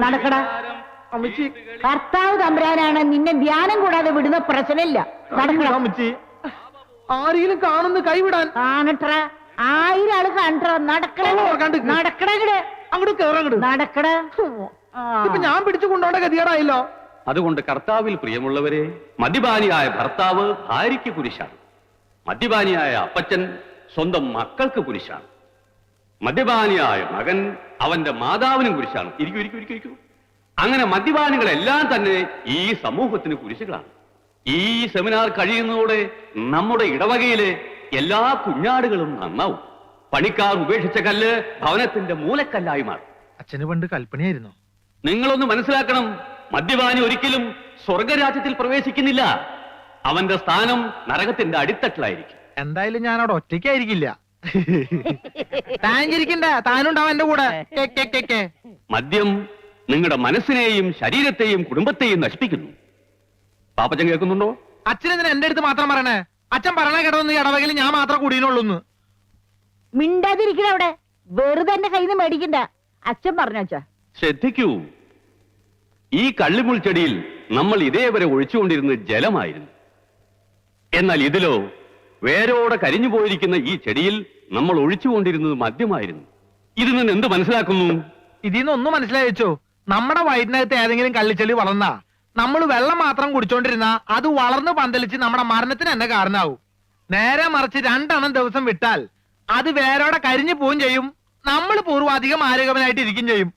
നടക്കടാ. കർത്താവ് തമ്പുരാനാണ്, നിന്നെ ധ്യാനം കൂടാതെ വിടുന്ന പ്രശ്നമില്ല. ആരെങ്കിലും കാണുന്ന കൈവിടാൻ കാണട്ര, 1000 ആള് കാണട്ര. നടക്കട അങ്ങോട്ട് കേറങ്ങട് നടക്കട. ഇപ്പൊ ഞാൻ പിടിച്ചു കൊണ്ടോണ്ട ഗതികേടായല്ലോ. അതുകൊണ്ട് കർത്താവിൽ പ്രിയമുള്ളവരെ, മദ്യപാനിയായ ഭർത്താവ് ഭാര്യയ്ക്ക് കുരിശാണ്. മദ്യപാനിയായ അപ്പച്ചൻ സ്വന്തം മക്കൾക്ക് കുരിശാണ്. മദ്യപാനിയായ മകൻ അവന്റെ മാതാവിനും കുരിശാണ്. ഇരിക്കൂ. അങ്ങനെ മദ്യപാനികളെല്ലാം തന്നെ ഈ സമൂഹത്തിന് കുരിശുകളാണ്. ഈ സെമിനാർ കഴിയുന്നതോടെ നമ്മുടെ ഇടവകയിലെ എല്ലാ കുഞ്ഞാടുകളും നന്നാവും. പണിക്കാർ ഉപേക്ഷിച്ച കല്ല് ഭവനത്തിന്റെ മൂലക്കല്ലായി മാറും. അച്ഛന് പണ്ട് കൽപ്പനയായിരുന്നു. നിങ്ങളൊന്ന് മനസ്സിലാക്കണം, മദ്യപാനി ഒരിക്കലും സ്വർഗരാജ്യത്തിൽ പ്രവേശിക്കുന്നില്ല. അവന്റെ സ്ഥാനം നരകത്തിന്റെ അടിത്തട്ടിലായിരിക്കും. എന്തായാലും ഞാൻ അവിടെ ഒറ്റയ്ക്കായിരിക്കില്ല. താനിരിക്കണ്ട, താനുണ്ടാവും എന്റെ കൂടെ. മദ്യം നിങ്ങളുടെ മനസ്സിനെയും ശരീരത്തെയും കുടുംബത്തെയും നശിപ്പിക്കുന്നു. പാപ്പച്ചൻ കേൾക്കുന്നുണ്ടോ? അച്ഛനെന്തിനാ എന്റെ അടുത്ത് മാത്രം പറയണേ? അച്ഛൻ പറയണ കേട്ടോന്ന് ഇടവകയിൽ ഞാൻ മാത്രം കൂടിയുള്ളൂ. മിണ്ടാതിരിക്കണ അവിടെ, വെറുതെ എന്റെ കയ്യിൽ നിന്ന് മേടിക്കണ്ട. അച്ഛൻ പറഞ്ഞ ശ്രദ്ധിക്കൂ, ഈ കള്ളിമുൾ ചെടിയിൽ നമ്മൾ ഇതേവരെ ഒഴിച്ചുകൊണ്ടിരുന്നത് ജലമായിരുന്നു. എന്നാൽ ഇതിലോ വേരോടെ കരിഞ്ഞു പോയിരിക്കുന്ന ഈ ചെടിയിൽ നമ്മൾ ഒഴിച്ചുകൊണ്ടിരുന്നത് മദ്യമായിരുന്നു. ഇതിൽ നിന്ന് എന്ത് മനസ്സിലാക്കുന്നു? ഇതിൽ നിന്ന് ഒന്നും മനസ്സിലായിച്ചോ? നമ്മുടെ വയറ്റിനകത്ത് ഏതെങ്കിലും കള്ളിച്ചെളി വളർന്നാ നമ്മൾ വെള്ളം മാത്രം കുടിച്ചോണ്ടിരുന്ന അത് വളർന്ന് പന്തലിച്ച് നമ്മുടെ മരണത്തിന് തന്നെ കാരണമാവും. നേരെ മറിച്ച് 2 എണ്ണം ദിവസം വിട്ടാൽ അത് വേരോടെ കരിഞ്ഞു പോവും ചെയ്യും. നമ്മൾ പൂർവാധികം ആരോഗ്യവനായിട്ട് ഇരിക്കും ചെയ്യും.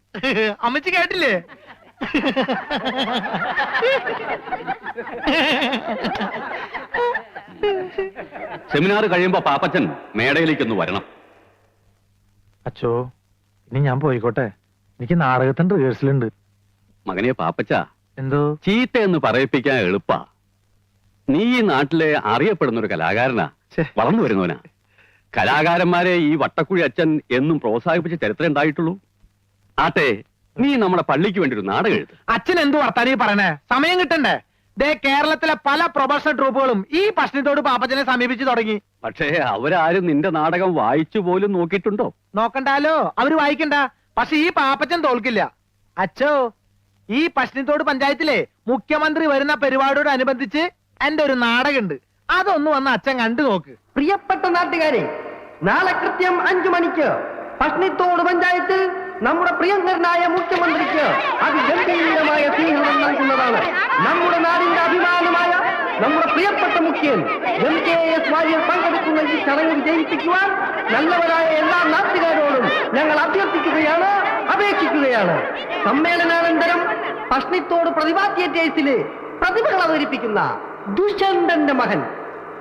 അമ്മച്ചി കേട്ടില്ലേ? സെമിനാർ കഴിയുമ്പോ പാപ്പച്ചൻ മേടയിലേക്കൊന്ന് വരണം. അച്ചോ, ഇനി ഞാൻ പോയിക്കോട്ടെ. എനിക്ക് നാടകത്തിന്റെ റിഹേഴ്സലുണ്ട്. മകനെ പാപ്പച്ച, എന്തോ ചീത്ത എന്ന് പറയിപ്പിക്കാൻ എളുപ്പാ. നീ ഈ നാട്ടിലെ അറിയപ്പെടുന്ന ഒരു കലാകാരനാ, വളർന്നു വരുന്നവനാ. കലാകാരന്മാരെ ഈ വട്ടക്കുഴി അച്ഛൻ എന്നും പ്രോത്സാഹിപ്പിച്ച ചരിത്രം ഉണ്ടായിട്ടുള്ളൂ. ആട്ടെ, നീ നമ്മുടെ പള്ളിക്ക് വേണ്ടി ഒരു നാടകം എഴുത്. അച്ഛൻ എന്തു വർത്താനീ പറയണേ? സമയം കിട്ടണ്ടേ? ദേ, കേരളത്തിലെ പല പ്രൊഫഷണൽ ട്രൂപ്പുകളും ഈ പ്രശ്നത്തോട് പാപ്പച്ചനെ സമീപിച്ചു തുടങ്ങി. പക്ഷേ അവരാരും നിന്റെ നാടകം വായിച്ചു പോലും നോക്കിയിട്ടുണ്ടോ? നോക്കണ്ടാലോ, അവര് വായിക്കണ്ട. പക്ഷെ ഈ പാപ്പച്ചൻ തോൽക്കില്ല. അച്ഛോ, ഈ പശ്ചിമത്തോട് പഞ്ചായത്തിലെ മുഖ്യമന്ത്രി വരുന്ന പരിപാടിയോടനുബന്ധിച്ച് എന്റെ ഒരു നാടകമുണ്ട്. അതൊന്ന് വന്ന് അച്ഛൻ കണ്ടു നോക്ക്. പ്രിയപ്പെട്ട നാട്ടുകാരെ, നാളെ കൃത്യം 5 മണിക്ക് പശ്ചിമത്തോട് പഞ്ചായത്തിൽ നമ്മുടെ പ്രിയങ്കരനായ മുഖ്യമന്ത്രിക്ക് അതിഗംഭീരമായ സ്വീകരണം നൽകുന്നതാണ്. നമ്മുടെ നാടിന്റെ അഭിമാനമായ നമ്മുടെ പ്രിയപ്പെട്ട മുഖ്യൻ MKS വാര്യർ പങ്കെടുക്കുന്ന ഈ ചടങ്ങ് വിജയിപ്പിക്കുവാൻ നല്ലവരായ എല്ലാ നാട്ടുകാരോടും ഞങ്ങൾ അഭ്യർത്ഥിക്കുകയാണ്, അപേക്ഷിക്കുകയാണ്. സമ്മേളനാനന്തരം പശ്ചിമത്തോട് പ്രതിഭാ തിയേറ്റേഴ്സിലെ പ്രതിഭകൾ അവതരിപ്പിക്കുന്ന ദുഷ്യന്തന്റെ മകൻ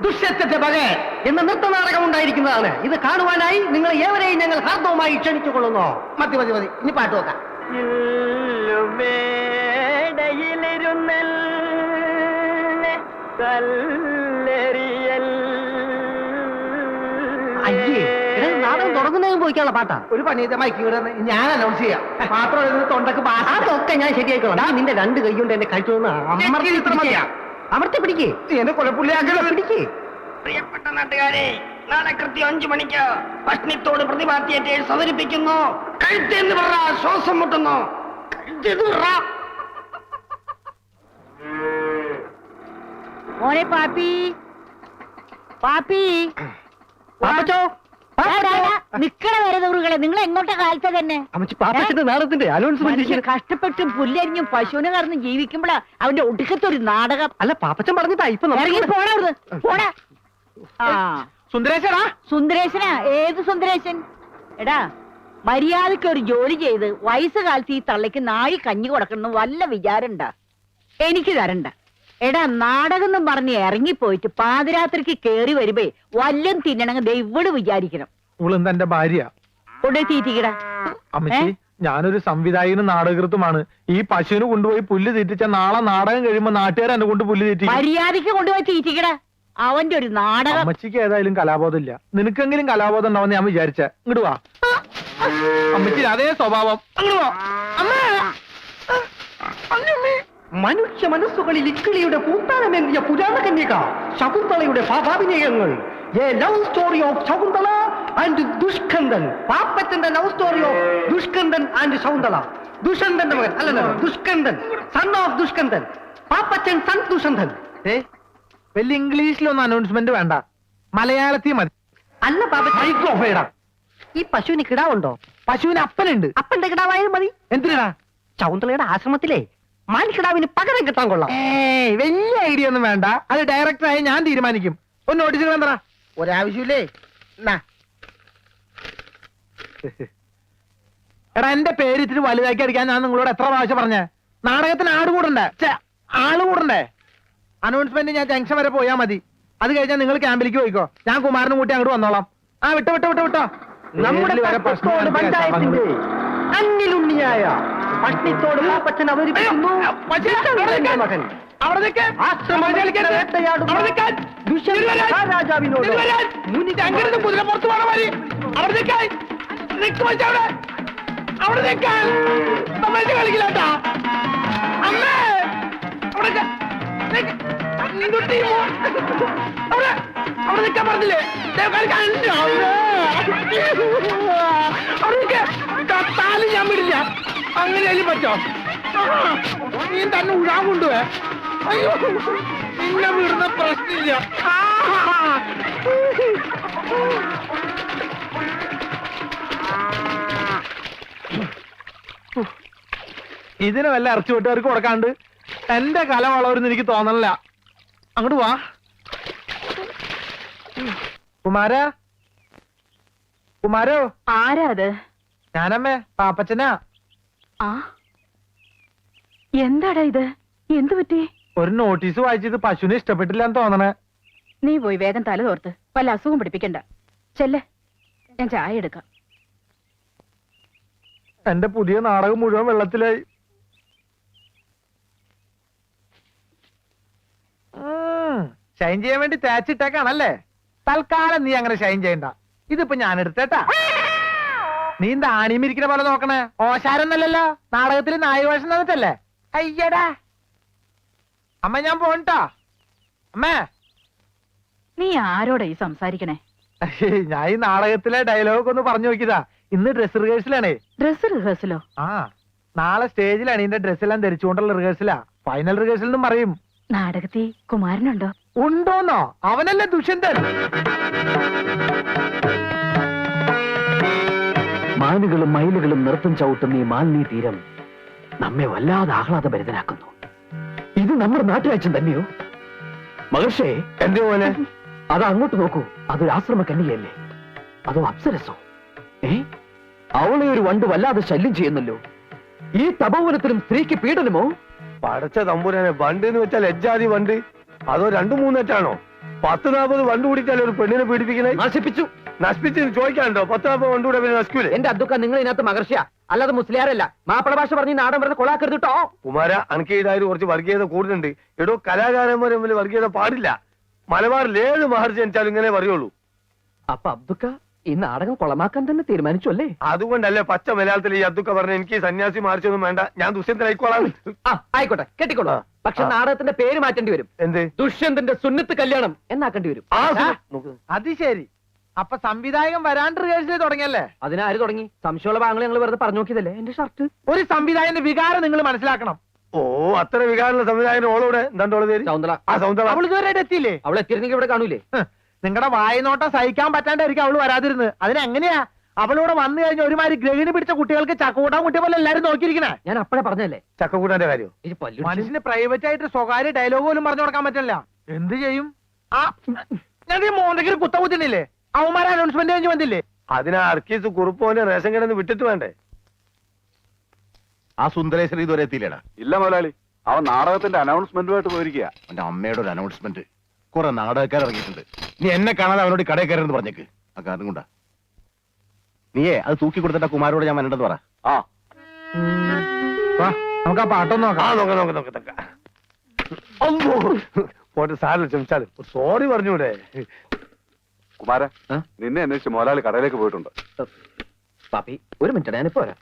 ദുഷ്യത്തിന്റെ മകൻ എന്ന നൃത്തനാടകം ഉണ്ടായിരിക്കുന്നതാണ്. ഇത് കാണുവാനായി നിങ്ങൾ ഏവരെയും ഞങ്ങൾ ഹാർദവുമായി ക്ഷണിച്ചുകൊള്ളുന്നു. മതി, ഇനി പാട്ട് നോക്കാം. അയ്യേ, നാടകം തുടങ്ങുന്നതിന് പോയിക്കാനുള്ള പാട്ടാ. ഒരു പണിയത്തെ മൈക്ക് ഞാൻ അനൗൺസ് ചെയ്യാം. മാത്രം തൊണ്ടക്ക് അതൊക്കെ ഞാൻ ശരിയായിക്കോളാം. നിന്റെ 2 കൈ കൊണ്ട് എന്നെ കഴിച്ചു അമർത്തി പിടിക്കേ. എന്നെ കൊലപ്പുള്ളിയാക്കല പിടിക്കേ. പ്രിയപ്പെട്ട നാട്ടുകാരെ, നാളെ കൃത്യം 5 മണിക്ക് പശ്ചിമത്തോട് പ്രതിഭാ തിയേറ്റേഴ്സ് അവതരിപ്പിക്കുന്നു. കഴുത്തെന്ന് പറ, ശ്വാസം മുട്ടുന്നു. മോനെ പാപ്പി, നിക്കണ വരെ ദൂറുകളെ, നിങ്ങൾ എങ്ങോട്ടെ കാലത്തെ തന്നെ നാടകത്തിന്റെ അനൗൺസ്മെന്റ്. കഷ്ടപ്പെട്ടും പുല്ലരിഞ്ഞും പശുവിനെ കറന്നും ജീവിക്കുമ്പോഴാ അവന്റെ ഒടുക്കത്തെ ഒരു നാടകം. അല്ല, പാപ്പച്ചൻ പറഞ്ഞിട്ടാ ഇപ്പൊ ഇറങ്ങി പോടാ. സുന്ദരേശനാ? ഏത് സുന്ദരേശൻ? എടാ, മര്യാദക്ക് ഒരു ജോലി ചെയ്ത് വയസ്സുകാലത്ത് ഈ തള്ളയ്ക്ക് നാഴി കഞ്ഞി കൊടുക്കണം വല്ല വിചാരണ്ട. എനിക്ക് തരണ്ട. എടാ, നാടകം എന്നും പറഞ്ഞ് ഇറങ്ങിപ്പോയിട്ട് പാതിരാത്രിക്ക് കേറി വരുമ്പേ വല്ലം തിന്നണമെങ്കിൽ ദൈവട് വിചാരിക്കണം. എന്റെ ഭാര്യ കൊണ്ടേ തീറ്റിക്കടാ. അമ്മച്ചി, ഞാനൊരു സംവിധായകനും നാടകൃത്തുമാണ്. ഈ പശുവിന് കൊണ്ടുപോയി പുല്ല് തീറ്റിച്ച നാളെ നാടകം കഴിയുമ്പോ നാട്ടുകാർ എന്നെ കൊണ്ട് പുല്ല് തീറ്റി. മര്യാദക്ക് കൊണ്ടുപോയി തീറ്റിക്കടാ. അവന്റെ ഒരു നാടകം. അമ്മച്ചിക്ക് ഏതായാലും കലാബോധം ഇല്ല. നിനക്കെങ്കിലും കലാബോധം ഉണ്ടാവുന്ന ഞാൻ വിചാരിച്ച. ഇങ്ങോട്ട് വാ. അമ്മച്ചി അതേ സ്വഭാവം. മനുഷ്യ മനസ്സുകളിൽ ഇക്കിളിയുടെ പൂത്താനമേന്തിയ പുരാണ കന്യക ശകുന്തളയുടെ ഭാവാഭിനയങ്ങൾ a love story of Shakuntala and Dushkandan. പാപ്പച്ചന്റെ love story of Dushkandan and Shakuntala. ദുഷ്യന്തന്റെ മകൻ അല്ലല്ലോ, Dushkandan, son of Dushkandan. Pappachan son Dushyanthan. വലിയ ഇംഗ്ലീഷിലൊന്നും അനൗൺസ്മെന്റ് വേണ്ട, മലയാളത്തിൽ മതി. അല്ല പാപ്പച്ചൻ, മൈക്രോഫൈഡാ. ഈ പശുവിന് കിടാവുണ്ടോ? പശുവിന് അപ്പനുണ്ട്. അപ്പന്റെ കിടാവായാലും മതി. എന്തിനാ? ശകുന്തളയുടെ ആശ്രമത്തിലെ മാൻകിടാവിന് പകരം കിട്ടാൻ കൊള്ളാം. വലിയ ഐഡിയ ഒന്നും വേണ്ട, അത് ഡയറക്ടറായി ഞാൻ തീരുമാനിക്കും. ഒന്ന് നോട്ടീസ് വേണ്ട, ഒരാവശ്യമില്ലേ. എടാ, എന്റെ പേര് ഇത്തിരി വലുതാക്കി അടിക്കാൻ ഞാൻ നിങ്ങളോട് എത്ര പ്രാവശ്യം പറഞ്ഞേ? നാടകത്തിന് ആള് കൂടണ്ടേ? അനൗൺസ്മെന്റ് ഞാൻ ജംഗ്ഷൻ വരെ പോയാ മതി. അത് കഴിഞ്ഞാൽ നിങ്ങൾ ക്യാമ്പിലേക്ക് പോയിക്കോ, ഞാൻ കുമാരനും കൂട്ടി അങ്ങോട്ട് വന്നോളാം. ആ വിട്ടോ. നമ്മുടെ പട്ടത്തോട് പഞ്ചായത്തിന്റെ അന്നിലുണ്ണിയായ പട്ടിത്തോട് പാപ്പച്ചൻ അവതരിപ്പിക്കുന്നു ദുഷ്യന്തന്റെ മകൻ. ആശ്രമത്തിൽ വേട്ടയാടുന്ന ദുഷ്യന്ത രാജാവിനോട് കളിക്കില്ലാട്ടാ. അമ്മേ, അവിടെ നിൽക്കാൻ പറഞ്ഞില്ലേ? താലും ഞാൻ വിടില്ല. അങ്ങനെയാലും പറ്റോ? നീ തന്നെ ഉഴാൻ കൊണ്ടുപോയെ. അയ്യോ, നിന്നെ വിടുന്ന പ്രശ്നമില്ല. ഇതിന് വല്ല ഇറച്ചി വെട്ടുകാർക്ക് കൊടുക്കാണ്ട് എന്റെ കല വളവരുന്ന് എനിക്ക് തോന്നണില്ല. അങ്ങോട്ട് വാ കുമാരോ. ആരാ അത്? ഞാനമ്മേ, പാപ്പച്ചനാ. ആ, എന്താടാ ഇത്? എന്തു പറ്റി? ഒരു നോട്ടീസ് വായിച്ചത് പശുവിനെ ഇഷ്ടപ്പെട്ടില്ല എന്ന് തോന്നണേ. നീ പോയി വേഗം തല തോർത്ത് വല്ല അസുഖം പിടിപ്പിക്കണ്ട. ചെല്ലേ, ഞാൻ ചായ എടുക്കാം. എന്റെ പുതിയ നാടകം മുഴുവൻ വെള്ളത്തിലായി. ഷൈൻ ചെയ്യാൻ വേണ്ടി തേച്ചിട്ടേക്കാണല്ലേ? തൽക്കാലം നീ അങ്ങനെ ഷൈൻ ചെയ്യണ്ട. ഇതിപ്പോ ഞാൻ എടുത്തേട്ടാ. നീ എന്താ ആണിമിരിക്കുന്ന പോലെ നോക്കണേ? ഓശാരൊന്നല്ലല്ലോ, നാടകത്തിൽ നായവേഷം തന്നിട്ടല്ലേ? അയ്യടാ അമ്മ, ഞാൻ പോണട്ടാ. അമ്മേ, നീ ആരോടാ ഈ സംസാരിക്കണേ? ഞാൻ ഈ നാടകത്തിലെ ഡയലോഗ് ഒന്ന് പറഞ്ഞു നോക്കിയതാ. ഇന്ന് ഡ്രസ് റിഹേഴ്സലാണേ. ഡ്രസ് റിഹേഴ്സലോ? ആ, നാളെ സ്റ്റേജിലാണ് ഇതിന്റെ ഡ്രസ്സെല്ലാം ധരിച്ചുകൊണ്ടുള്ള റിഹേഴ്സലാ. ഫൈനൽ റിഹേഴ്സൽ എന്നും പറയും. നാടകത്തിൽ കുമാരനുണ്ടോ? ഉണ്ടോന്നോ? അവനല്ലേ ദുഷ്യന്തൻ. മാനുകളും മയിലുകളും നൃത്തം ചവിട്ടുന്ന ഈ മാലിന്യ തീരം നമ്മെ വല്ലാതെ ആഹ്ലാദഭരിതനാക്കുന്നു. ഇത് നമ്മുടെ നാട്ടുരാജ്യം തന്നെയോ? മഹർഷേ, എന്റെ പോലെ അത് അങ്ങോട്ട് നോക്കൂ. അതൊരു ആശ്രമ കന്യകയല്ലേ? അതോ അപ്സരസോ? അവളെ ഒരു വണ്ട് വല്ലാതെ ശല്യം ചെയ്യുന്നല്ലോ. ഈ തപോവനത്തിലും സ്ത്രീക്ക് പീഡനമോ? പടച്ച തമ്പുരാനെ, വണ്ട് എന്ന് വെച്ചാൽ എജ്ജാതി വണ്ട്. അതോ 2-3 10-40 വണ്ട് കൂടിയിട്ടല്ലേ ഒരു പെണ്ണിനെ പീഡിപ്പിക്കണേ? നശിപ്പിച്ച് ചോദിക്കാനുണ്ടോ? 10-40 വണ്ട് കൂടെ പിന്നെ നശിക്കൂലേ? എന്റെ അദ്ദുക്ക, നിങ്ങൾ ഇതിനകത്ത് മഹർഷിയാ, അല്ലാതെ മുസ്ലിയാരല്ല. മാപ്പിള ഭാഷ പറഞ്ഞ് നാടൻ പറഞ്ഞ് കൊളാക്കരുത് കേട്ടോ. കുമാര, അനക്ക് ഇതായാലും കുറച്ച് വർഗീയത കൂടുതലുണ്ട്. എടോ, കലാകാരന്മാരെ തമ്മിൽ വർഗീയത പാടില്ല. മലബാറിൽ 7 മഹർജി ജനിച്ചാലും ഇങ്ങനെ പറയുള്ളൂ. അപ്പൊ അബ്ദുക്ക ഈ നാടകം കൊളമാക്കാൻ തന്നെ തീരുമാനിച്ചു അല്ലേ? അതുകൊണ്ടല്ലേ പച്ച മലയാളത്തിൽ ഈ അദ്ദുക്ക പറഞ്ഞ എനിക്ക് സന്യാസി മാറിച്ചൊന്നും വേണ്ട, ഞാൻ ദുഷ്യന്തനായിക്കോളാം. ആയിക്കോട്ടെ, കെട്ടിക്കോളൂ. പക്ഷെ നാടകത്തിന്റെ പേര് മാറ്റേണ്ടി വരും. എന്ത്? ദുഷ്യന്തന്റെ സുന്നത്ത് കല്യാണം എന്നാക്കേണ്ടി വരും. അത് ശരി. അപ്പൊ സംവിധായകൻ വരാണ്ട് റിഹേഴ്സൽ തുടങ്ങിയല്ലേ? അതിനാര് തുടങ്ങി? സംശയമുള്ള ഭാഗങ്ങൾ ഞങ്ങൾ വെറുതെ പറഞ്ഞു നോക്കിയതല്ലേ. എന്റെ ഷർട്ട്. ഒരു സംവിധായകന്റെ വികാരം നിങ്ങൾ മനസ്സിലാക്കണം. ഓ, അത്ര വികാരമുള്ള സംവിധായകൻ ഓളോടെ എന്താണ്ടോളെ പേര്? സൗന്ദര. ആ, സൗന്ദര. അവൾ ഇതുവരെ എത്തിയില്ലേ? അവൾ എത്തിയിരുന്നെങ്കിൽ ഇവിടെ കാണൂലേ? നിങ്ങളുടെ വായനോട്ടം സഹിക്കാൻ പറ്റാണ്ടായിരിക്കും അവള് വരാതിരുന്നത്. അതിനെങ്ങനെയാ അവളോട് വന്നു കഴിഞ്ഞ ഒരുമാതിരി ഗ്രഹിണി പിടിച്ച കുട്ടികൾക്ക് ചക്കൂട്ടാൻ കുട്ടിയെ പോലെ എല്ലാരും നോക്കിയിരിക്കണേ. ഞാൻ അപ്പഴേ പറഞ്ഞല്ലേ ചക്കക്കൂട്ടാന്റെ കാര്യം. മനുഷ്യന് പ്രൈവറ്റ് ആയിട്ട് സ്വകാര്യ ഡയലോഗ് പോലും പറഞ്ഞു കൊടുക്കാൻ പറ്റില്ല. എന്ത് ചെയ്യും? ആ, ഞാൻ മോന്തയ്ക്ക് കുത്തകുത്തിനില്ലേ? അവന്മാരെ അനൗൺസ്മെന്റ് കഴിഞ്ഞ് വന്നില്ലേ? അതിനാ അർക്കീസ് കുറുപ്പോന്റെ റേഷൻ കിടന്ന് വിട്ടിട്ട് വേണ്ടേ? ആ സുന്ദരേശ്വരി ഇതുവരെ എത്തിയില്ലേടാ? ഇല്ല മുതലാളി, അവൻ നാടകത്തിന്റെ അനൗൺസ്മെന്റുമായിട്ട് പോയിരിക്കുക. അവന്റെ അമ്മയുടെ ഒരു അനൗൺസ്മെന്റ്. കുറെ നാടകക്കാർ ഇറങ്ങിയിട്ടുണ്ട്. നീ എന്നെ കാണാതെ അവനോട് കടയിൽ കയറുന്നത് പറഞ്ഞേക്ക്. ആ കാരണം കൊണ്ടാ. നീയേ അത് തൂക്കി കൊടുത്തിട്ട് കുമാരോട് ഞാൻ വരണ്ടെന്ന് പറ. ആ, വാ, നമുക്ക് ആ പാട്ടൊന്നും നോക്കാം. പോട്ടെ, സാറിന് ക്ഷമിച്ചാലും സോറി പറഞ്ഞൂടെ? കുമാര, നിന്നെ അന്വേഷിച്ച് മുതലാളി കടയിലേക്ക് പോയിട്ടുണ്ട്. പാപ്പി, ഒരു മിനിറ്റ്, ഞാനിപ്പോ വരാം.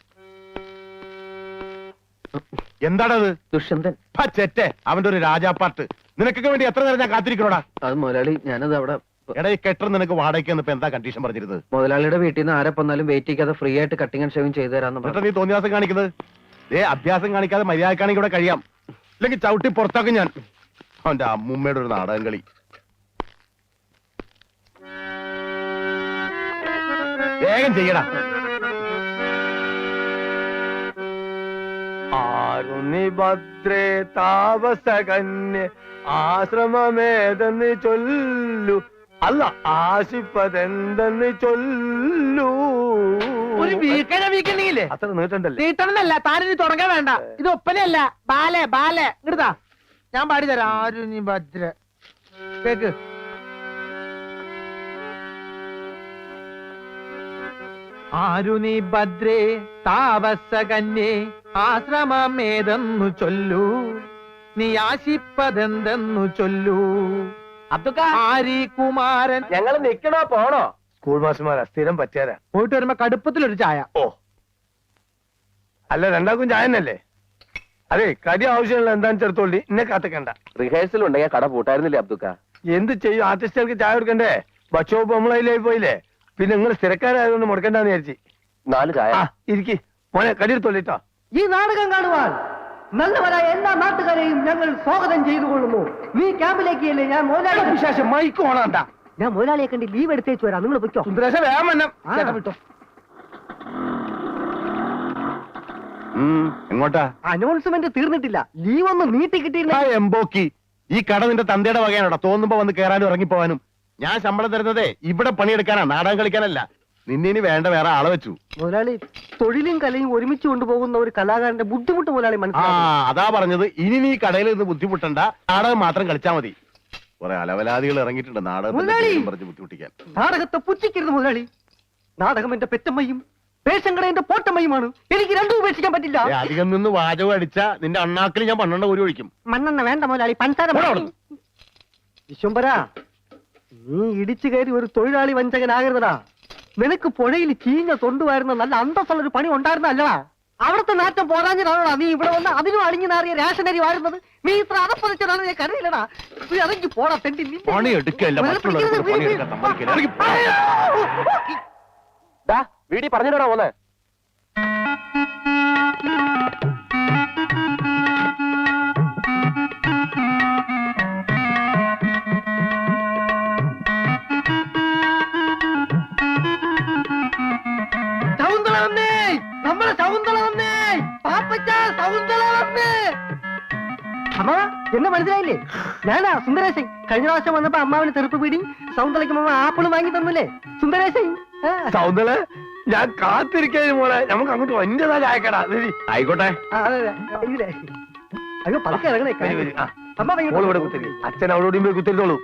എന്താണത്? ദുഷ്യന്തൻ. ചെറ്റെ, അവന്റെ ഒരു രാജാപ്പാട്ട്. നിനക്കൊക്കെ വേണ്ടി എത്ര നേരം ഞാൻ കാത്തിരിക്കണോടാ? അത് മുതലാളി, ഞാനത് അവിടെ എടാ ഈ കെട്ടർ നിനക്ക് വാടകയ്ക്ക് ഇപ്പൊ എന്താ കണ്ടീഷൻ പറഞ്ഞിരുന്നത്? മുതലാളിയുടെ വീട്ടിൽ നിന്ന് ആരെ വന്നാലും വെയിറ്റ് ചെയ്യാതെ ഫ്രീ ആയിട്ട് കട്ടിങ് ആൻഡ് ഷേവിംഗ് ചെയ്തു തരാന്ന് എന്നിട്ട് നീ തോന്നിയാസം കാണിക്കുന്നത്? അഭ്യാസം കാണിക്കാതെ മര്യാദക്കാണെങ്കിൽ ഇവിടെ കഴിയാം, ഇല്ലെങ്കിൽ ചവിട്ടി പുറത്താക്കും ഞാൻ. അവന്റെ അമ്മൂമ്മയുടെ ഒരു നാടകം കളി. വേഗം ചെയ്യടാ. ആരുണി ഭദ്രേ താപസകന്യ ആശ്രമമേതെന്ന് ചൊല്ലു, അല്ല ആശിപ്പതെന്തെന്ന് ചൊല്ലൂ. ഒരു വീക്കണില്ലേ അത്ര നീട്ടണ്ടല്ലേ? നീട്ടണമെന്നല്ല, താനിനി തുടങ്ങാൻ വേണ്ട. ഇത് ഒപ്പനയല്ല, ബാലെ ബാലെ. ഇങ്ങടുതാ, ഞാൻ പാടിത്തരാം. ആരും നീ ഭദ്ര കേക്ക്. ആരുനി ഭദ്രേ താപസകന്യേ ആശ്രമമേതെന്നു ചൊല്ലൂ, നീ ആശിപ്പതെന്തെന്നു ചൊല്ലൂ. ആരി കുമാരൻ. ഞങ്ങൾ നിക്കണോ പോണോ? സ്കൂൾ മാസ്റ്റർമാരാ, സ്ഥിരം പറ്റിയാരാ. പോയിട്ട് വരുമ്പോ കടുപ്പത്തിലൊരു ചായ. ഓ അല്ല, രണ്ടാക്കും ചായ തന്നെയല്ലേ? അതെ, കടി ആവശ്യമുള്ള എന്താണെന്ന് ചെറുത്തോളി, എന്നെ കാത്തിക്കണ്ട. റിഹേഴ്സൽ ഉണ്ടെങ്കിൽ കട പൂട്ടായിരുന്നില്ലേ അബ്ദുക്ക? എന്ത് ചെയ്യും, ആർട്ടിസ്റ്റുകൾക്ക് ചായ കൊടുക്കണ്ടേ? ബക്ഷോപ്പ് നമ്മളതിലായി പോയില്ലേ. പിന്നെ നിങ്ങൾ സ്ഥിരക്കാരായതുകൊണ്ട് മുടക്കണ്ടെന്ന് വിചാരിച്ചു. 4 ചായ. ഇരിക്കി മോനെ, കടി എടുത്തോളിട്ടോ. ഈ നാടകം കാണുവാൻ നല്ലവരായ എല്ലാ നാട്ടുകാരെയും ഞങ്ങൾ സ്വാഗതം ചെയ്തുകൊള്ളുന്നു. നീ ക്യാമ്പിലേക്ക് അല്ലേ? ഞാൻ മുതലാളി വിശേഷം മൈക്ക് ഓണാണ്ട. ഞാൻ മുതലാളിയെ കണ്ട് ലീവ് എടുത്തേച്ചു വരാം. നിങ്ങൾ പൊയ്ക്കോ. സുന്ദരേശ വേഗം വന്നം. ആ. വിട്ടോ. എങ്ങോട്ടാ? അനൗൺസ്മെന്റ് തീർന്നിട്ടില്ല. ലീവ് ഒന്ന് നീട്ടി കിട്ടിയില്ല. എംബോക്കി, ഈ കട നിന്റെ തന്തയുടെ വകയാണോടാ? തോന്നുമ്പോ വന്ന് കയറാനും ഇറങ്ങിപ്പോവാനും. ഞാൻ ശമ്പളം തരുന്നതേ ഇവിടെ പണിയെടുക്കാനാ, നാടകം കളിക്കാനല്ല. നിന്നിനി വേണ്ട വേറെ ആളെ വെച്ചു. മുതലാളി, തൊഴിലും കലയും ഒരുമിച്ച് കൊണ്ടുപോകുന്ന ഒരു കലാകാരന്റെ ബുദ്ധിമുട്ട് മുതലാളി ആ മനസ്സിലാക്കി. അതാ പറഞ്ഞത്, ഇനി നീ കടയിൽ നിന്ന് ബുദ്ധിമുട്ടണ്ട, നാടകം മാത്രം കളിച്ചാ മതി. കുറെ അലവലാദികൾ ഇറങ്ങിയിട്ടുണ്ട് നാടകത്തിന്റെ മുതലാളി! പേരും പറഞ്ഞ് ബുദ്ധിമുട്ടിക്കാൻ. നാടകത്തെ പുച്ഛിക്കരുത് മുതലാളി. നാടകം എന്റെ പെറ്റമ്മയും പേശങ്കട എന്റെ പോട്ടമ്മയുമാണ്. എനിക്ക് രണ്ടും ഉപേക്ഷിക്കാൻ പറ്റില്ല. അധികം നിന്ന് വാചകം അടിച്ചാ നിന്റെ അണ്ണാക്കിൽ ഞാൻ 12 ഒരു ഒഴിക്കും. മണ്ണെണ്ണ വേണ്ട മുതലാളി, പഞ്ചാര വിശ്വംബര, നീ ഇടിച്ചു കയറി ഒരു തൊഴിലാളി വഞ്ചകനാകരുതടാ. നിനക്ക് പുഴയിൽ ചീഞ്ഞ തൊണ്ടുവായിരുന്ന നല്ല അന്തസ്സുള്ള ഒരു പണി ഉണ്ടായിരുന്നല്ലടാ. അവിടുത്തെ നാറ്റം പോരാഞ്ഞിട്ടാണോടാ നീ ഇവിടെ വന്ന് അതിനും അളിഞ്ഞു നാറിയ റേഷനരി വാഴുന്നത്? നീ ഇത്ര അതപ്പതിച്ചതാണ് ഞാൻ കരുതില്ലടാ. നീ ഇറങ്ങി പോടാ തെണ്ടി. പണി എടുക്കല്ല, മറ്റുള്ളവർക്ക് പണിയെടുക്കാൻ സമ്മതിക്കില്ല. ഇറങ്ങി പോ. വീടി പറഞ്ഞിട്ടാ പോന്നെ. സൗന്ദര്യ വന്നേ, നമ്മളെ സൗന്ദര്യ വന്നേ, പാപ്പച്ച സൗന്ദര്യ വന്നേ. അമ്മ എന്നെ മനസ്സിലായില്ലേ? ഞാനാ സുന്ദരേശൻ. കഴിഞ്ഞ പ്രാവശ്യം വന്നപ്പോ അമ്മാവിന് തെറുപ്പ് പിടി, സൗന്ദര്യക്ക് അമ്മ ആപ്പിള് വാങ്ങി തന്നില്ലേ സുന്ദരേശൻ? സൗന്ദര്യ, ഞാൻ കാത്തിരിക്കുന്നു മോളെ. നമുക്ക് അങ്ങോട്ട് വന്റതാ ചായക്കടാ. ആയിക്കോട്ടെ. അയ്യോ പതുക്കെ ഇറങ്ങണേ. അമ്മ മോള് ഇവിടെ കുത്തിരിക്കും, അച്ഛൻ അവളോടും പോയി കുത്തിരുന്നോളൂ.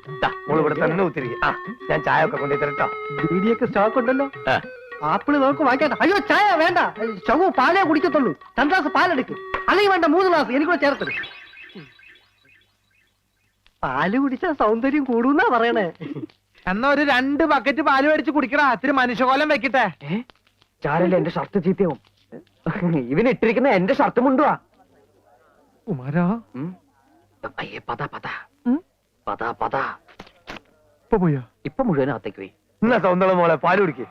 മോള് ഇവിടെ തന്നെ കുത്തിരിക്കും. ഞാൻ ചായ ഒക്കെ കൊണ്ടു തരട്ടോ. ബീഡിയൊക്കെ സ്റ്റോക്ക് ഉണ്ടല്ലോ. ആപ്പിള് നമുക്ക് വാങ്ങിക്കട്ടെ. അയ്യോ ചായ വേണ്ട, ചവു പാലേ കുടിക്കത്തുള്ളൂ. 2 ഗ്ലാസ് പാലെടുക്ക്, അല്ലെങ്കിൽ വേണ്ട 3 ഗ്ലാസ് എനിക്കൂടെ ചേർത്തത്. പാല് കുടിച്ചാൽ സൗന്ദര്യം കൂടുന്നാ പറയണേ. എന്നാ ഒരു 2 ബക്കറ്റ് പാല് മേടിച്ച് കുടിക്കടാ. ഇത്തിരി മനുഷ്യകോലം വെക്കട്ടെ. ചാരല്ലേ എന്റെ ഷർട്ട് ചീത്തയാവും. ഇവനിട്ടിരിക്കുന്ന എന്റെ ഷർട്ട് മുണ്ടുവാ. കുമാരാ, അയ്യേ പതാ പതാ പതാ പതാ. ഇപ്പൊ പോയോ? ഇപ്പൊ മുഴുവനകത്തേക്ക് പോയി. എന്നാ സൗന്ദര്യ മോളെ പാല് കുടിക്ക്.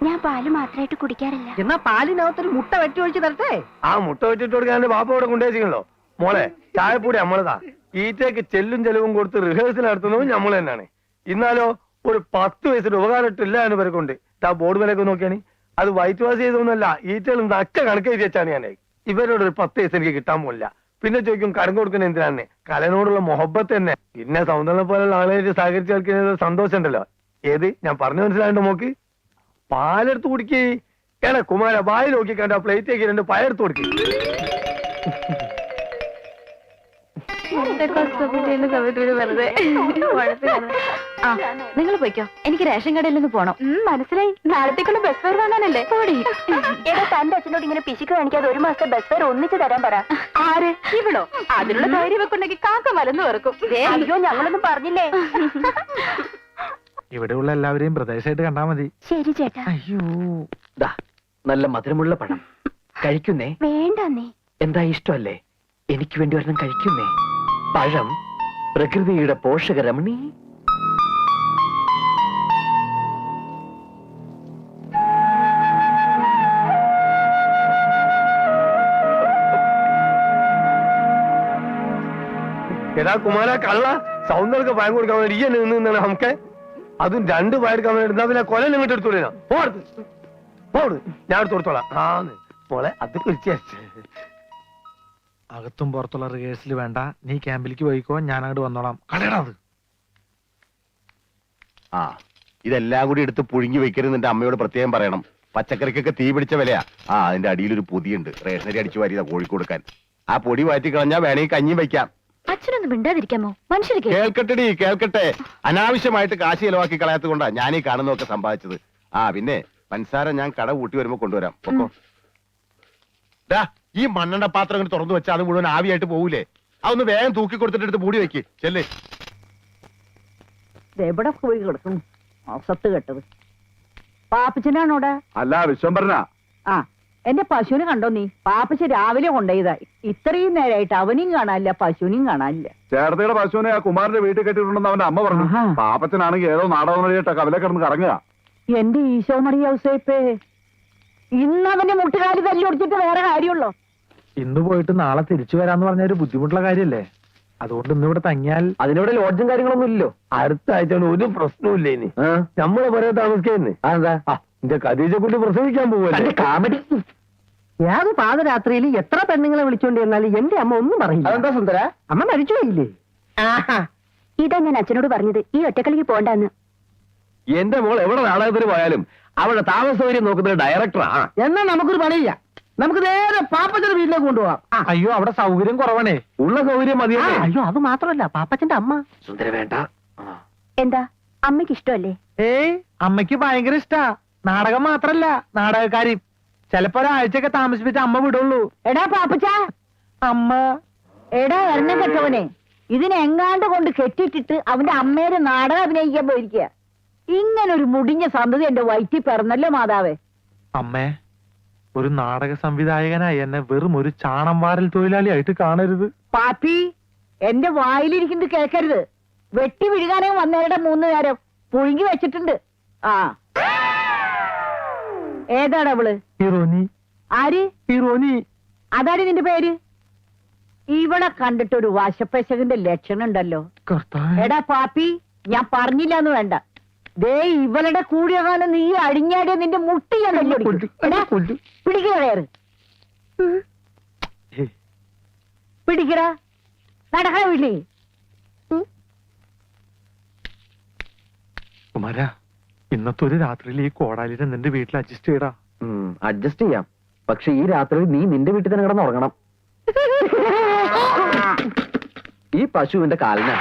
ഞാൻ പാല് മാത്രമായിട്ട് കുടിക്കാറില്ല. എന്നാ പാലിനകത്തൊരു മുട്ട വെട്ടി ഒഴിച്ച് തരട്ടെ? ആ മുട്ട വെച്ചിട്ട് കൊടുക്കാൻ ബാപ്പ ഇവിടെ കൊണ്ടുവച്ചിട്ടുണ്ടല്ലോ. മോളെ ചായപ്പൊടി നമ്മളതാ. ഈറ്റയ്ക്ക് ചെല്ലും ചെലവും കൊടുത്ത് റിഹേഴ്സൽ നടത്തുന്നതും നമ്മൾ തന്നെയാണ്. ഇന്നാലോ ഒരു 10 വയസ്സിന്റെ ഉപകാരം ഇട്ടില്ല എന്ന് പേർക്കുണ്ട്. ആ ബോർഡ് വിലയൊക്കെ നോക്കിയാണ്. അത് വൈറ്റ് വാഷ് ചെയ്തൊന്നുമല്ല, ഈറ്റകൾ നക്ക കണക്ക് എഴുതി വെച്ചാണ് ഞാൻ. ഇവരോട് ഒരു 10 വയസ്സ് എനിക്ക് കിട്ടാൻ പോലില്ല. പിന്നെ ചോദിക്കും കരം കൊടുക്കുന്ന എന്തിനാണ്? കലനോടുള്ള മൊഹബത്ത് തന്നെ. പിന്നെ സൗന്ദര്യം പോലുള്ള ആളുകളായിട്ട് സഹകരിച്ച് കളിക്കുന്നത് സന്തോഷം ഉണ്ടല്ലോ. ഏത് ഞാൻ പറഞ്ഞു മനസ്സിലായിട്ട് നോക്ക്. പാലെടുത്ത് കുടിക്കേ. ഏടാ കുമാര, വായി നോക്കി കണ്ട പ്ലേറ്റേക്ക് 2 പയർത്ത് കൊടുക്കേ. നിങ്ങൾ പോയിക്കോ, എനിക്ക് റേഷൻ കടയിൽ നിന്ന് പോണം. മനസ്സിലായി, നാളത്തേക്കുള്ള ബസ് ഫെയർ വാങ്ങാനല്ലേ? എടാ, തന്റെ അച്ഛനോട് ഇങ്ങനെ പിശുക്ക് കാണിക്കാതെ 1 മാസത്തെ ബസ് ഫെയർ ഒന്നിച്ച് തരാൻ പറ. ആര്? ഇവളോ? അതിനുള്ള ധൈര്യം വെക്കുണ്ടെങ്കിൽ കാക്ക മലന്ന് വെറുക്കും. അയ്യോ, ഞങ്ങളൊന്നും പറഞ്ഞില്ലേ. ഇവിടെയുള്ള എല്ലാവരെയും പ്രദേശമായിട്ട് കണ്ടാ മതി. ശരി ചേട്ടാ. അയ്യോ, ദാ നല്ല മധുരമുള്ള പഴം കഴിക്കുന്നേ. വേണ്ടന്നേ. എന്താ ഇഷ്ടമല്ലേ? എനിക്ക് വേണ്ടി ഒരെണ്ണം കഴിക്കുന്നേ. പഴം പ്രകൃതിയുടെ പോഷകരമണി. എടാ കുമാര കള്ള സൗന്ദര്യ ഭയം കൊടുക്കാൻ വേണ്ടി ഈ എന്നെ നിന്നാണ് നമുക്ക് അതും 2 പായെടുക്കാൻ വേണ്ടി ഇരുന്നാ പിന്നെ കൊല ഇങ്ങോട്ട് എടുത്തോളൂ ഞാൻ എടുത്ത് കൊടുത്തോളാം മോളെ അത് പിടിച്ചു. അകത്തും പുറത്തുള്ള റിഹേഴ്സൽ വേണ്ട, നീ ക്യാമ്പിലേക്ക് പോയിക്കോ, ഞാൻ അങ്ങോട്ട് വന്നോളാം. കളയടാ അത്. ആ ഇതെല്ലാം കൂടി എടുത്ത് പുഴുങ്ങി വെക്കരുത് നിന്റെ അമ്മയോട് പ്രത്യേകം പറയണം. പച്ചക്കറിക്കൊക്കെ തീ പിടിച്ച വിലയാ. അതിന്റെ അടിയിലൊരു പൊതിയുണ്ട്, റേഷനരി അടിച്ചു വാരിയതാ കോഴിക്ക് കൊടുക്കാൻ. ആ പൊടി മാറ്റി കളഞ്ഞാ വേണമെങ്കിൽ കഞ്ഞി വയ്ക്കാം. അച്ഛനൊന്നും മിണ്ടാതിരിക്കാമോ? മനുഷ്യർക്ക് കേൾക്കട്ടെടി കേൾക്കട്ടെ. അനാവശ്യമായിട്ട് കാശ് ചെലവാക്കി കളയാത്തത് കൊണ്ടാ ഞാൻ ഈ കാണുന്നതൊക്കെ സമ്പാദിച്ചത്. പിന്നെ പഞ്ചസാര ഞാൻ കട കൂട്ടി വരുമ്പോ കൊണ്ടുവരാം. പൊക്കോ. ഈ മണ്ണെണ്ണ പാത്രം ഇങ്ങനെ തുറന്നു വെച്ചാൽ അത് മുഴുവൻ ആവിയായിട്ട് പോകൂലേ? അതൊന്ന് വേഗം തൂക്കി കൊടുത്തിട്ട് എടുത്ത് മൂടി വെക്ക്. ചെല്ലേ. എവിടെ പോയി കിടക്കും സത്ത് കെട്ടത്? പാപ്പച്ചനാണോടെ? അല്ല വിശ്വംഭരനാ. ആ എന്റെ പശുവിനെ കണ്ടോ നീ? പാപ്പച്ച രാവിലെ കൊണ്ടുപോയതാ. ഇത്രയും നേരമായിട്ട് അവനെയും കാണാനില്ല, പശുവിനെയും കാണാനില്ല. ചേർത്തയുടെ പശുവിനെ ആ കുമാരന്റെ വീട്ടിൽ കെട്ടിയിട്ടുണ്ടെന്ന് അവന്റെ അമ്മ പറഞ്ഞു. പാപ്പച്ചനാണെങ്കിൽ ഏതോ നാടകം വഴിയിട്ട കവല കിടന്ന് കറങ്ങുക. എന്റെ ഈശോ മറിയ ഔസേപ്പേ, ഇന്ന് അവന്റെ മുട്ടുകാലി തല്ലിയൊടിച്ചിട്ട് വേറെ കാര്യമുള്ളോ? ഇന്ന് പോയിട്ട് നാളെ തിരിച്ചു വരാന്ന് പറഞ്ഞ ഒരു ബുദ്ധിമുട്ടുള്ള കാര്യല്ലേ? അതുകൊണ്ട് ഇന്ന് ഇവിടെ തങ്ങിയാൽ അതിനിവിടെ ലോഡ്ജും കാര്യങ്ങളൊന്നും ഇല്ലല്ലോ. അടുത്ത ആഴ്ച ഒരു പ്രശ്നമില്ല. ഇനി നമ്മളെ പറയാൻ താമസിക്കുന്നേ. അതെന്താ? എന്റെ ഖദീജയെ കൊണ്ട് പ്രസവിക്കാൻ പോവല്ലേ? കാമഡി. ഏത് പാതരാത്രിയിൽ എത്ര പെണ്ണുങ്ങളെ വിളിച്ചോണ്ട് എന്നാലും എന്റെ അമ്മ ഒന്നും പറയില്ല. അതെന്താ സുന്ദര? അമ്മ മരിച്ചുപോയില്ലേ? ഇതാ ഞാൻ അച്ഛനോട് പറഞ്ഞത്, ഈ ഒറ്റക്കളിക്ക് പോണ്ടെന്ന്. എന്റെ മോൾ എവിടെ നാടകത്തിന് പോയാലും അവിടെ താമസ സൗകര്യം നോക്കുന്നത് ഡയറക്ടറാ. എന്നാ നമുക്കൊരു പണിയില്ല, നമുക്ക് നേരെ പാപ്പച്ചന്റെ വീട്ടിലേക്ക് കൊണ്ടുപോവാം. അയ്യോ അവിടെ സൗകര്യം കുറവാണേ. ഉള്ള സൗകര്യം മതിയല്ലേ? അയ്യോ അത് മാത്രമല്ല, പാപ്പച്ചന്റെ അമ്മ. സുന്ദര വേണ്ട. എന്താ അമ്മയ്ക്ക് ഇഷ്ടമല്ലേ? അമ്മയ്ക്ക് ഭയങ്കര ഇഷ്ടാ. നാടകം മാത്രല്ല, നാടകക്കാരി. ചിലപ്പോ ഒരാഴ്ചയൊക്കെ താമസിപ്പിച്ച അമ്മ വിടുള്ളൂ. എടാ പാപ്പച്ച, അമ്മ എടാ എണ്ണ കെട്ടവനെ, ഇതിനെങ്ങാണ്ട് കൊണ്ട് കെട്ടിട്ടിട്ട് അവന്റെ അമ്മേരെ നാടകം അഭിനയിക്കാൻ പോയിരിക്കുക. ഇങ്ങനൊരു മുടിഞ്ഞ സന്തതി എന്റെ വയറ്റിൽ പിറന്നല്ലോ മാതാവേ. അമ്മേ, ഒരു നാടക സംവിധായകനായി എന്നെ വെറും ഒരു ചാണം വാരൽ തൊഴിലാളിയായിട്ട് കാണരുത്. പാപ്പി, എന്റെ വായിലിരിക്കുന്നത് കേൾക്കരുത്. വെട്ടി വിഴുകാനേ വന്നവരുടെ 3 നേരം പുഴുങ്ങി വെച്ചിട്ടുണ്ട്. ഏതാണ് അവള്? ഹീറോനി. ആര്? ഹീറോനി. അതാണ് നിന്റെ പേര്? ഇവിടെ കണ്ടിട്ടൊരു വശപ്പശകന്റെ ലക്ഷണം ഉണ്ടല്ലോ. എടാ പാപ്പി, ഞാൻ പറഞ്ഞില്ലാന്ന് വേണ്ട. ദേ ഇവളുടെ കൂടിയ കാലം നീ അഴിഞ്ഞാടിയ നിന്റെ മുട്ടി ഞാൻ പിടിക്കയറ്. പിടിക്കടാ, നടക്കണ വീട്ടിൽ. കുമാര, ഇന്നത്തെ ഒരു രാത്രിയിൽ ഈ കോടാലിനെ നിന്റെ വീട്ടിൽ അഡ്ജസ്റ്റ് ചെയ്യടാ. അഡ്ജസ്റ്റ് ചെയ്യാം, പക്ഷെ ഈ രാത്രി നീ നിന്റെ വീട്ടിൽ തന്നെ കിടന്ന് ഉറങ്ങണം. ഈ പശുവിന്റെ കാലിന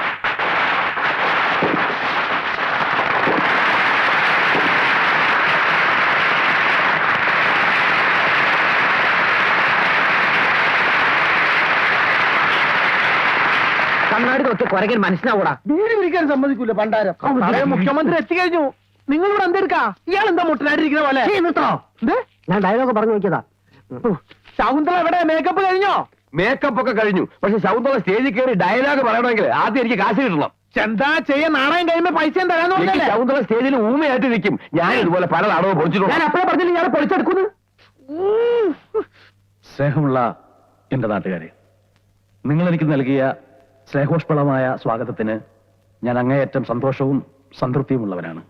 കണ്ണാടി നോക്കി കുരകൻ മനസ്സിലാവൂടാ. വീട് പിടിക്കാൻ സമ്മതിക്കൂല പണ്ടാരം. മുഖ്യമന്ത്രി എത്തിക്കഴിഞ്ഞു. നിങ്ങൾ ഇവിടെ എന്തെടുക്കാ? ഇയാൾ എന്താ മുട്ടനായിട്ടിരിക്കുന്ന പോലെ? ഞാൻ ഡയലോഗ് പറഞ്ഞു നോക്കിയതാ. ശകുന്തള എവിടെ? മേക്കപ്പ് കഴിഞ്ഞോ? മേക്കപ്പ് ഒക്കെ കഴിഞ്ഞു, പക്ഷെ ശകുന്തള സ്റ്റേജിൽ കയറി ഡയലോഗ് പറയണമെങ്കിൽ ആദ്യം എനിക്ക് കാശ് കിട്ടണം. എന്താ ചെയ്യാൻ? നാണയം കഴിയുമ്പോ പൈസ തരാന്ന് പറഞ്ഞല്ലേ? ശകുന്തള സ്റ്റേജിൽ ഊമയായിട്ട് നിൽക്കും. ഞാൻ ഇതുപോലെ പല നാടകവും പൊളിച്ചിട്ടുണ്ട്. ഞാൻ അപ്പഴേ പറഞ്ഞില്ല ഞാൻ പൊളിച്ചെടുക്കുന്നു. സ്നേഹമുള്ള എന്റെ നാട്ടുകാരെ, നിങ്ങൾ എനിക്ക് നൽകിയ സ്നേഹോഷ്പളമായ സ്വാഗതത്തിന് ഞാൻ അങ്ങേയറ്റം സന്തോഷവും സംതൃപ്തിയുമുള്ളവനാണ്.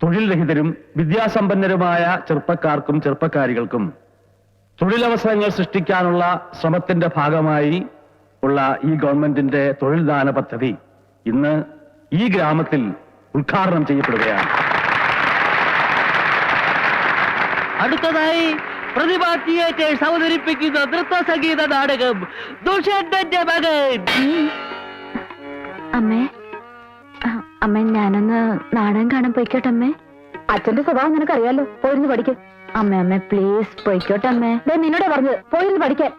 തൊഴിൽ രഹിതരും വിദ്യാസമ്പന്നരുമായ ചെറുപ്പക്കാർക്കും ചെറുപ്പക്കാരികൾക്കും തൊഴിലവസരങ്ങൾ സൃഷ്ടിക്കാനുള്ള ശ്രമത്തിന്റെ ഭാഗമായി ഉള്ള ഈ ഗവൺമെന്റിന്റെ തൊഴിൽദാന പദ്ധതി ഇന്ന് ഈ ഗ്രാമത്തിൽ ഉദ്ഘാടനം ചെയ്യപ്പെടുകയാണ്. അടുത്തതായി പ്രതിഭാ തിയേറ്റേഴ്സ് അവതരിപ്പിക്കുന്ന നൃത്ത സംഗീത നാടകം ദുഷ്യന്തന്റെ മകൻ. അമ്മേ, അമ്മ ഞാനൊന്ന് നാടകം കാണാൻ പോയിക്കോട്ടെ അമ്മേ. അച്ഛന്റെ സ്വഭാവം നിനക്കറിയാലോ, പോയിരുന്നു പഠിക്കും. അമ്മേ അമ്മേ പ്ലീസ് പോയിക്കോട്ടെ അമ്മേ. നിന്നോടെ പറഞ്ഞത് പോയിരുന്നു പഠിക്കാൻ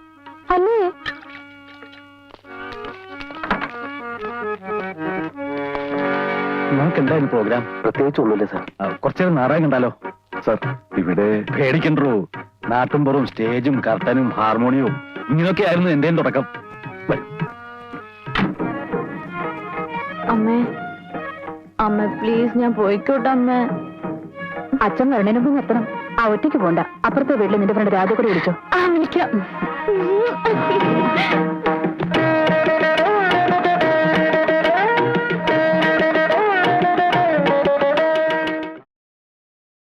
അല്ലേ? നമുക്ക് എന്തായാലും പ്രോഗ്രാം പ്രത്യേകിച്ച് ഒന്നുമില്ല സാർ. കുറച്ചേരം നാടകം കണ്ടാലോ? സാർ ഇവിടെ പേടിക്കണ്ടോ, നാട്ടുംപുറവും സ്റ്റേജും കർട്ടനും ഹാർമോണിയവും ഇങ്ങനെയൊക്കെ ആയിരുന്നു എന്റെയും തുടക്കം. അമ്മേ അമ്മ പ്ലീസ് ഞാൻ പോയിക്കോട്ടെ അമ്മേ. അച്ഛൻ വരണേന് മുമ്പ് നിർത്തണം. ഒറ്റയ്ക്ക് പോണ്ട, അപ്പുറത്തെ വീട്ടിൽ നിന്റെ ഫ്രണ്ട് രാജ കൂടി വിളിച്ചോ. വിളിക്കാം.